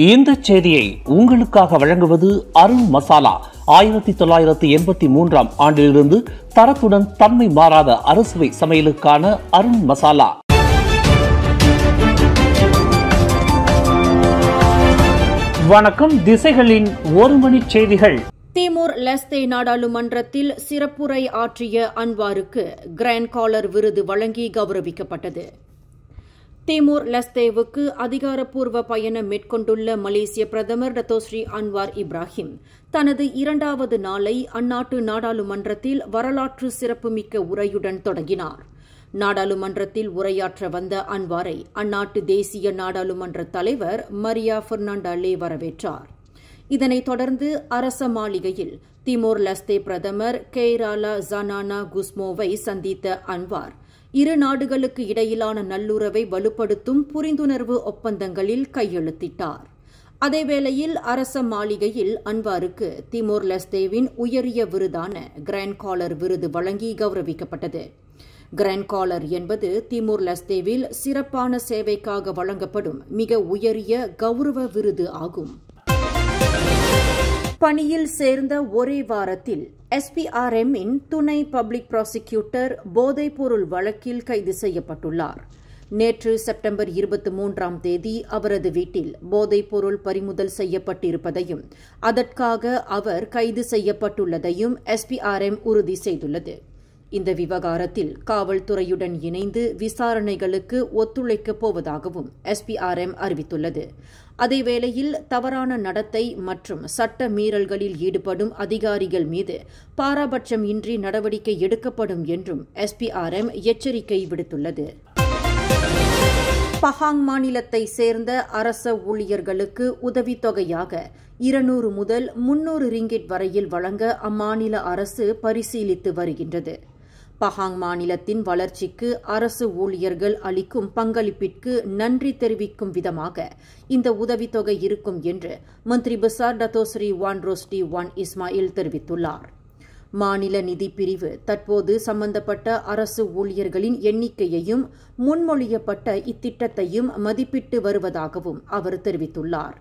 இந்த செய்தியை உங்களுக்காக வழங்குவது அருண் மசாலா. 1983 ஆண்டிலிருந்து தரத்துடன் தன்மை மாறாத அறுசுவை சமையலுக்கான அருண் மசாலா. வணக்கம். திசைகளின் ஒரு மணி செய்திகள். திமோர் லெஸ்தே நாடாளுமன்றத்தில் சிறப்புரை ஆற்றிய அன்வாருக்கு கிராண்ட் காலர் விருது வழங்கி கௌரவிக்கப்பட்டது. திமோர் லெஸ்தேவுக்கு அதிகாரப்பூர்வ பயணம் மேற்கொண்டுள்ள மலேசிய பிரதமர் டத்தோஸ்ரீ அன்வார் இப்ராஹிம் தனது 2வது நாளை அந்நாட்டு நாடாளுமன்றத்தில் வரலாற்று சிறப்புமிக்க உரையுடன் தொடங்கினார். நாடாளுமன்றத்தில் உரையாற்ற வந்த அன்வாரை அந்நாட்டு தேசிய நாடாளுமன்ற தலைவர் மரியா பெர்னாண்டா லே வரவேற்றார். இதனைத் தொடர்ந்து அரச மாளிகையில் திமோர் லெஸ்தே பிரதமர் கெய்ராலா ஜனானா குஸ்மோவை சந்தித்த அன்வார் இரு நாடுகளுக்கு இடையிலான நல்லுறவை வலுப்படுத்தும் புரிந்துணர்வு ஒப்பந்தங்களில் கையெழுத்திட்டார். அதேவேளையில் அரச மாளிகையில் அன்வாருக்கு திமோர் லெஸ்தேவின் உயரிய விருதான கிராண்ட் காலர் விருது வழங்கி கௌரவிக்கப்பட்டது. கிராண்ட் காலர் என்பது திமோர் லெஸ்தேவில் சிறப்பான சேவைக்காக வழங்கப்படும் மிக உயரிய கௌரவ விருது ஆகும். பணியில் சேர்ந்த ஒரே வாரத்தில் SPRM-இன் துணை பப்ளிக் ப்ராசிக்யூட்டர் போதைப்பொருள் வழக்கில் கைது செய்யப்பட்டுள்ளார். நேற்று செப்டம்பர் 23ஆம் தேதி அவரது வீட்டில் போதைப்பொருள் பறிமுதல் செய்யப்பட்டிருப்பதையும் அதற்காக அவர் கைது செய்யப்பட்டுள்ளதையும் SPRM உறுதி செய்துள்ளது. இந்த விவகாரத்தில் காவல்துறையுடன் இணைந்து விசாரணைகளுக்கு ஒத்துழைக்கப் போவதாகவும் SPRM அறிவித்துள்ளது. அதேவேளையில் தவறான நடத்தை மற்றும் சட்ட மீறல்களில் ஈடுபடும் அதிகாரிகள் மீது பாராபட்சம் இன்றி நடவடிக்கை எடுக்கப்படும் என்றும் SPRM எச்சரிக்கை விடுத்துள்ளது. பஹாங் மாநிலத்தை சேர்ந்த அரச ஊழியர்களுக்கு உதவித்தொகையாக 200 முதல் 300 ரிங்கிட் வரையில் வழங்க அம்மாநில அரசு பரிசீலித்து வருகின்றது. பஹாங் மாநிலத்தின் வளர்ச்சிக்கு அரசு ஊழியர்கள் அளிக்கும் பங்களிப்பிற்கு நன்றி தெரிவிக்கும் விதமாக இந்த உதவித்தொகை இருக்கும் என்று மந்திரி பசார் டத்தோஸ்ரீ வான் ரோஸ்டி வான் இஸ்மாயில் தெரிவித்துள்ளார். மாநில நிதி பிரிவு தற்போது சம்பந்தப்பட்ட அரசு ஊழியர்களின் எண்ணிக்கையையும் முன்மொழியப்பட்ட இத்திட்டத்தையும் மதிப்பிட்டு வருவதாகவும் அவர் தெரிவித்துள்ளார்.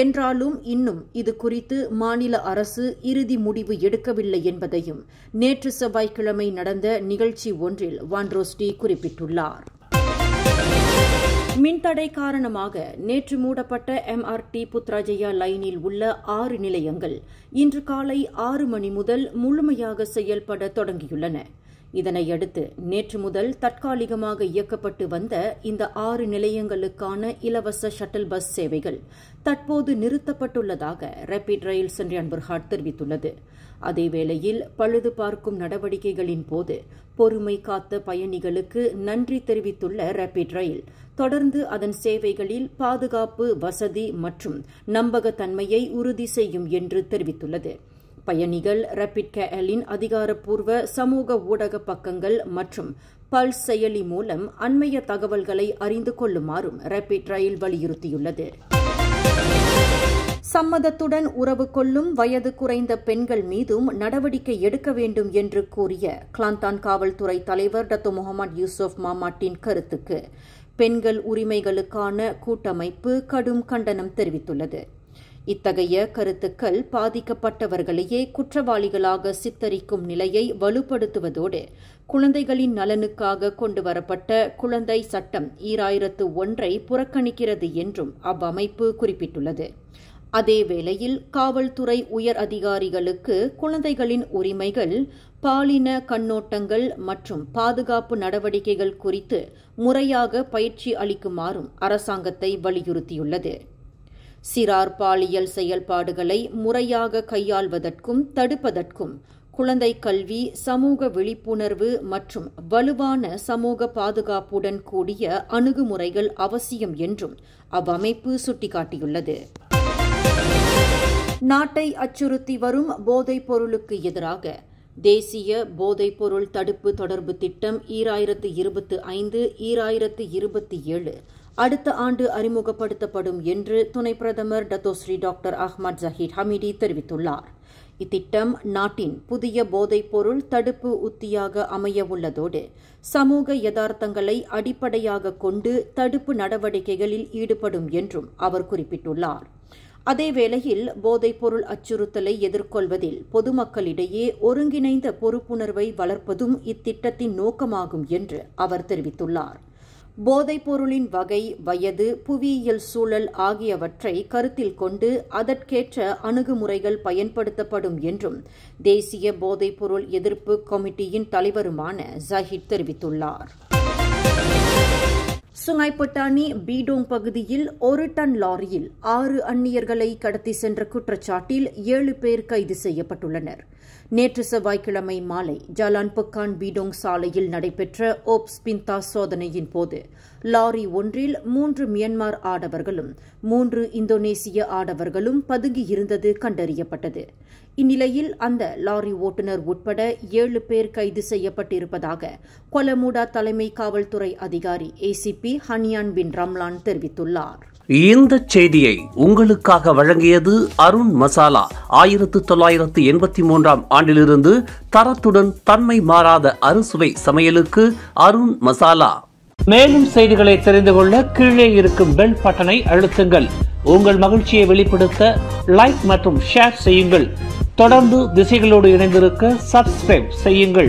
என்றாலும் இன்னும் இது குறித்து மாநில அரசு இறுதி முடிவு எடுக்கவில்லை என்பதையும் நேற்று செவ்வாய்க்கிழமை நடந்த நிகழ்ச்சி ஒன்றில் வான் ரோஸ்டி குறிப்பிட்டுள்ளார். மின்தடை காரணமாக நேற்று மூடப்பட்ட MRT புத்ராஜயா லைனில் உள்ள 6 நிலையங்கள் இன்று காலை 6 மணி முதல் முழுமையாக செயல்பட தொடங்கியுள்ளன. இதனையடுத்து நேற்று முதல் தற்காலிகமாக இயக்கப்பட்டு வந்த இந்த 6 நிலையங்களுக்கான இலவச ஷட்டில் பஸ் சேவைகள் தற்போது நிறுத்தப்பட்டுள்ளதாக ரேபிட் ரயில் சென்றியான் பெர்ஹாட் தெரிவித்துள்ளது. அதேவேளையில் பழுது பார்க்கும் நடவடிக்கைகளின் போது பொறுமை காத்த பயணிகளுக்கு நன்றி தெரிவித்துள்ள ரேபிட் ரயில் தொடர்ந்து அதன் சேவைகளில் பாதுகாப்பு, வசதி மற்றும் நம்பகத்தன்மையை உறுதி செய்யும் என்று தெரிவித்துள்ளது. பயணிகள் ரேபிட் KLின் அதிகாரப்பூர்வ சமூக ஊடக பக்கங்கள் மற்றும் பல்ஸ் செயலி மூலம் அண்மைய தகவல்களை அறிந்து கொள்ளுமாறும் ரேபிட் ரயில் வலியுறுத்தியுள்ளது. சம்மதத்துடன் உறவு கொள்ளும் வயது குறைந்த பெண்கள் மீதும் நடவடிக்கை எடுக்க வேண்டும் என்று கூறிய கிளாந்தான் காவல்துறை தலைவர் டத்தோ முகமது யூசுப் மாமாட்டின் கருத்துக்கு பெண்கள் உரிமைகளுக்கான கூட்டமைப்பு கடும் கண்டனம் தெரிவித்துள்ளது. இத்தகைய கருத்துக்கள் பாதிக்கப்பட்டவர்களையே குற்றவாளிகளாக சித்தரிக்கும் நிலையை வலுப்படுத்துவதோடு குழந்தைகளின் நலனுக்காக கொண்டுவரப்பட்ட குழந்தை சட்டம் 2001 புறக்கணிக்கிறது என்றும் அவ்வமைப்பு குறிப்பிட்டுள்ளது. அதேவேளையில் காவல்துறை உயர் அதிகாரிகளுக்கு குழந்தைகளின் உரிமைகள், பாலின கண்ணோட்டங்கள் மற்றும் பாதுகாப்பு நடவடிக்கைகள் குறித்து முறையாக பயிற்சி அளிக்குமாறும் அரசாங்கத்தை வலியுறுத்தியுள்ளது. சிறார் பாலியல் செயல்பாடுகளை முறையாக கையாள்வதற்கும் தடுப்பதற்கும் குழந்தை கல்வி, சமூக விழிப்புணர்வு மற்றும் வலுவான சமூக பாதுகாப்புடன் கூடிய அணுகுமுறைகள் அவசியம் என்றும் அவ்வமைப்பு சுட்டிக்காட்டியுள்ளது. நாட்டை அச்சுறுத்தி வரும் போதைப் பொருளுக்கு எதிராக தேசிய போதைப்பொருள் தடுப்பு தொடர்பு திட்டம் 2025-2027 அடுத்த ஆண்டு அறிமுகப்படுத்தப்படும் என்று துணை பிரதமர் Datuk Seri doctor Ahmad Zahid Hamidi தெரிவித்துள்ளார். இத்திட்டம் நாட்டின் புதிய போதைப்பொருள் தடுப்பு உத்தியாக அமையவுள்ளதோடு சமூக யதார்த்தங்களை அடிப்படையாக கொண்டு தடுப்பு நடவடிக்கைகளில் ஈடுபடும் என்றும் அவர் குறிப்பிட்டுள்ளார். அதேவேளையில் போதைப்பொருள் அச்சுறுத்தலை எதிர்கொள்வதில் பொதுமக்களிடையே ஒருங்கிணைந்த பொறுப்புணர்வை வளர்ப்பதும் இத்திட்டத்தின் நோக்கமாகும் என்று அவர் தெரிவித்துள்ளார். போதைப்பொருளின் வகை, வயது, புவியியல் சூழல் ஆகியவற்றை கருத்தில் கொண்டு அதற்கேற்ற அணுகுமுறைகள் பயன்படுத்தப்படும் என்றும் தேசிய போதைப்பொருள் எதிர்ப்பு கமிட்டியின் தலைவருமான ஜஹித் தெரிவித்துள்ளார். சுங்காய்பட்டாணி பீடோங் பகுதியில் 1 டன் லாரியில் 6 அந்நியர்களை கடத்தி சென்ற குற்றச்சாட்டில் 7 பேர் கைது செய்யப்பட்டுள்ளனர். நேற்று செவ்வாய்க்கிழமை மாலை ஜலான் பக்கான் பீடோங் சாலையில் நடைபெற்ற ஓப்ஸ் பிந்தா சோதனையின் போது லாரி ஒன்றில் 3 மியன்மார் ஆடவர்களும் 3 இந்தோனேசிய ஆடவர்களும் பதுங்கியிருந்தது கண்டறியப்பட்டது. இந்நிலையில் அந்த லாரி ஓட்டுநர் உட்பட 7 பேர் கைது செய்யப்பட்டிருப்பதாக கொலமுடா தலைமை காவல்துறை அதிகாரி ஏசிபி ஹனியான் பின் ரம்லான் தெரிவித்துள்ளார். இந்த செய்தியை உங்களுக்காக வழங்கியது அருண் மசாலா. 1983ஆம் ஆண்டிலிருந்து தரத்துடன் தன்மை மாறாத அறுசுவை சமையலுக்கு அருண் மசாலா. மேலும் செய்திகளை தெரிந்து கொள்ள கீழே இருக்கும் பெல் பட்டனை அழுத்துங்கள். உங்கள் மகிழ்ச்சியை வெளிப்படுத்த லைக் மற்றும் ஷேர் செய்யுங்கள். தொடர்ந்து திசைகளோடு இணைந்திருக்க சப்ஸ்கிரைப் செய்யுங்கள்.